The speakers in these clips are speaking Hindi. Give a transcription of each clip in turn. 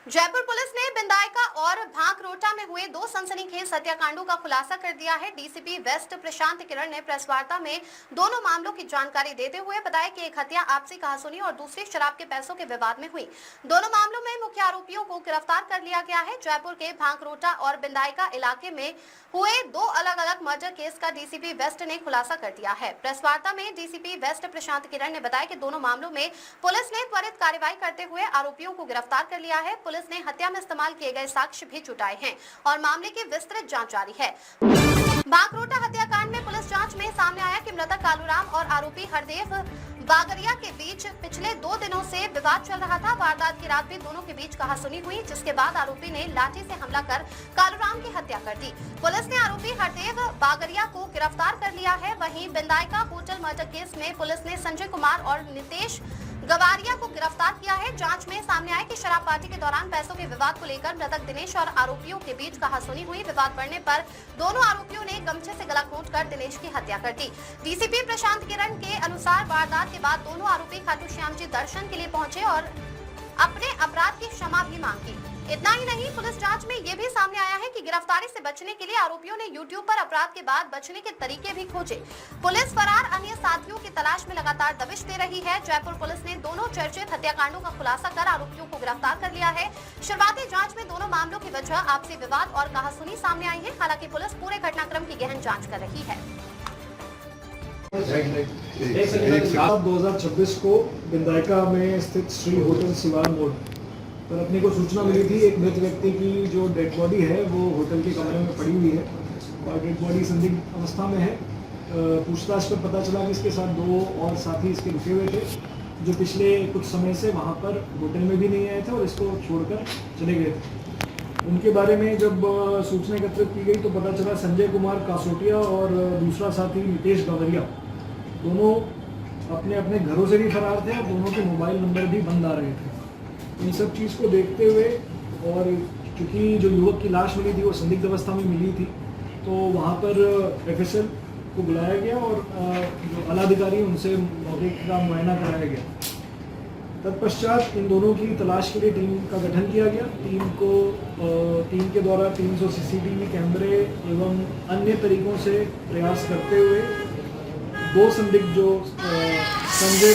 जयपुर पुलिस ने बिंदायका और भांकरोटा में हुए दो सनसनीखेज हत्याकांडों का खुलासा कर दिया है। डीसीपी वेस्ट प्रशांत किरण ने प्रेस वार्ता में दोनों मामलों की जानकारी देते हुए बताया कि एक हत्या आपसी कहासुनी और दूसरी शराब के पैसों के विवाद में हुई। दोनों मामलों में मुख्य आरोपियों को गिरफ्तार कर लिया गया है। जयपुर के भांकरोटा और बिंदायका इलाके में हुए दो अलग अलग मर्डर केस का डीसीपी वेस्ट ने खुलासा कर दिया है। प्रेस वार्ता में डीसीपी वेस्ट प्रशांत किरण ने बताया कि दोनों मामलों में पुलिस ने त्वरित कार्रवाई करते हुए आरोपियों को गिरफ्तार कर लिया है। पुलिस ने हत्या में इस्तेमाल किए गए साक्ष्य भी जुटाए हैं और मामले की विस्तृत जांच जारी है। भांकरोटा हत्याकांड में पुलिस जांच में सामने आया कि मृतक कालूराम और आरोपी हरदेव बागरिया के बीच पिछले 2 दिनों से विवाद चल रहा था। वारदात की रात भी दोनों के बीच कहासुनी हुई, जिसके बाद आरोपी ने लाठी से हमला कर कालूराम की हत्या कर दी। पुलिस ने आरोपी हरदेव बागरिया को गिरफ्तार कर लिया है। वहीं बिंदायका होटल मर्डर केस में पुलिस ने संजय कुमार और नितेश गवारिया को गिरफ्तार किया है। जांच में सामने आया कि शराब पार्टी के दौरान पैसों के विवाद को लेकर मृतक दिनेश और आरोपियों के बीच कहासुनी हुई। विवाद बढ़ने पर दोनों आरोपियों ने गमछे से गला घोंटकर दिनेश की हत्या कर दी। डीसीपी प्रशांत किरण के अनुसार वारदात के बाद दोनों आरोपी खाटू श्याम जी दर्शन के लिए पहुंचे और अपने अपराध की क्षमा भी मांगी। इतना ही नहीं, पुलिस जांच में ये भी सामने आया है कि गिरफ्तारी से बचने के लिए आरोपियों ने यूट्यूब पर अपराध के बाद बचने के तरीके भी खोजे। पुलिस फरार अन्य साथियों की तलाश में लगातार दबिश दे रही है। जयपुर पुलिस ने दोनों चर्चित हत्याकांडों का खुलासा कर आरोपियों को गिरफ्तार कर लिया है। शुरुआती जांच में दोनों मामलों की वजह आपसी विवाद और कहासुनी सामने आई है। हालांकि पुलिस पूरे घटनाक्रम की गहन जाँच कर रही है। 2026 को बिंदायका में स्थित श्री होटल सिवान मोड़ पर अपने को सूचना मिली थी एक मृत व्यक्ति की जो डेड बॉडी है वो होटल के कमरे में पड़ी हुई है और डेड बॉडी संदिग्ध अवस्था में है। पूछताछ पर पता चला कि इसके साथ 2 और साथी इसके रुके हुए थे जो पिछले कुछ समय से वहाँ पर होटल में भी नहीं आए थे और इसको छोड़कर चले गए थे। उनके बारे में जब सूचना एकत्रित की गई तो पता चला संजय कुमार कासोटिया और दूसरा साथी नितेश गवरिया दोनों अपने अपने घरों से भी फरार थे और दोनों के मोबाइल नंबर भी बंद आ रहे थे। इन सब चीज़ को देखते हुए और क्योंकि जो युवक की लाश मिली थी वो संदिग्ध अवस्था में मिली थी तो वहाँ पर एफएसएल को बुलाया गया और जो आलाधिकारी उनसे मौके का मुआयना कराया गया। तत्पश्चात इन दोनों की तलाश के लिए टीम का गठन किया गया। टीम के द्वारा 300 सीसीटीवी कैमरे एवं अन्य तरीकों से प्रयास करते हुए 2 संदिग्ध जो संजय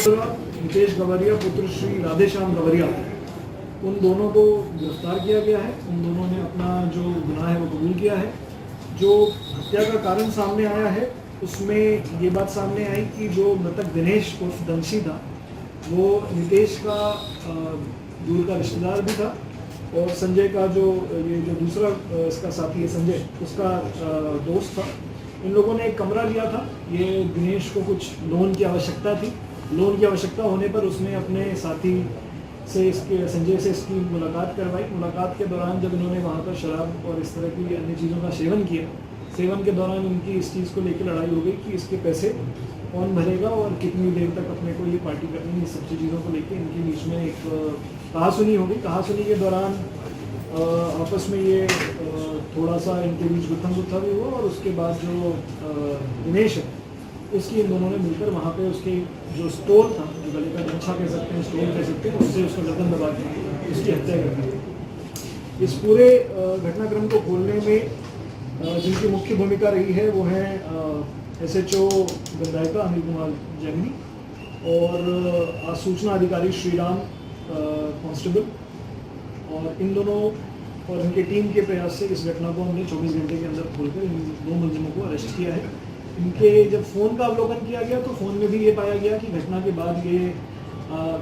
नितेश गवरिया पुत्र श्री राधेश्याम गवरिया उन दोनों को गिरफ्तार किया गया है। उन दोनों ने अपना जो गुनाह है वो कबूल किया है। जो हत्या का कारण सामने आया है उसमें ये बात सामने आई कि जो मृतक दिनेश उर्फ दंशी था वो नितेश का दूर का रिश्तेदार भी था और संजय का जो दूसरा इसका साथी है संजय उसका दोस्त था। इन लोगों ने एक कमरा लिया था। ये दिनेश को कुछ लोन की आवश्यकता थी। लोन की आवश्यकता होने पर उसने अपने साथी से संजय से इसकी मुलाकात करवाई। मुलाकात के दौरान जब इन्होंने वहाँ पर शराब और इस तरह की अन्य चीज़ों का सेवन किया, सेवन के दौरान इनकी इस चीज़ को लेकर लड़ाई हो गई कि इसके पैसे कौन भरेगा और कितनी देर तक अपने को ये पार्टी करनी है। इस सब चीज़ों को लेकर इनके बीच में एक कहासुनी हो गई। कहासुनी के दौरान आपस में ये थोड़ा सा इनके बीच गुत्थम गुत्था भी हुआ और उसके बाद जो दिनेश है उसकी इन दोनों ने मिलकर वहाँ पे उसके जो स्टोल था, जो गले का गमछा कह सकते हैं, स्टोल कह सकते हैं, उससे उसका गर्दन दबा के उसकी हत्या कर दी। इस पूरे घटनाक्रम को खोलने में जिनकी मुख्य भूमिका रही है वो है SHO बिंदायका अनिल कुमार जैमिनी और सूचना अधिकारी श्रीराम कांस्टेबल और इन दोनों और इनके टीम के प्रयास से इस घटना को हमने 24 घंटे के अंदर खोलकर इन 2 मुलजिमों को अरेस्ट किया है। इनके जब फ़ोन का अवलोकन किया गया तो फ़ोन में भी ये पाया गया कि घटना के बाद ये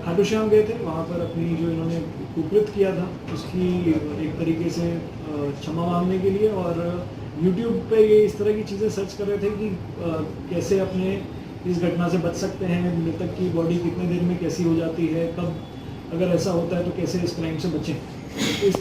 खाटू श्याम गए थे। वहाँ पर अपनी जो इन्होंने कुकृत किया था उसकी एक तरीके से क्षमा मांगने के लिए और YouTube पे ये इस तरह की चीज़ें सर्च कर रहे थे कि कैसे अपने इस घटना से बच सकते हैं, मृतक की बॉडी कितने देर में कैसी हो जाती है, कब अगर ऐसा होता है तो कैसे इस क्राइम से बचें। तो इस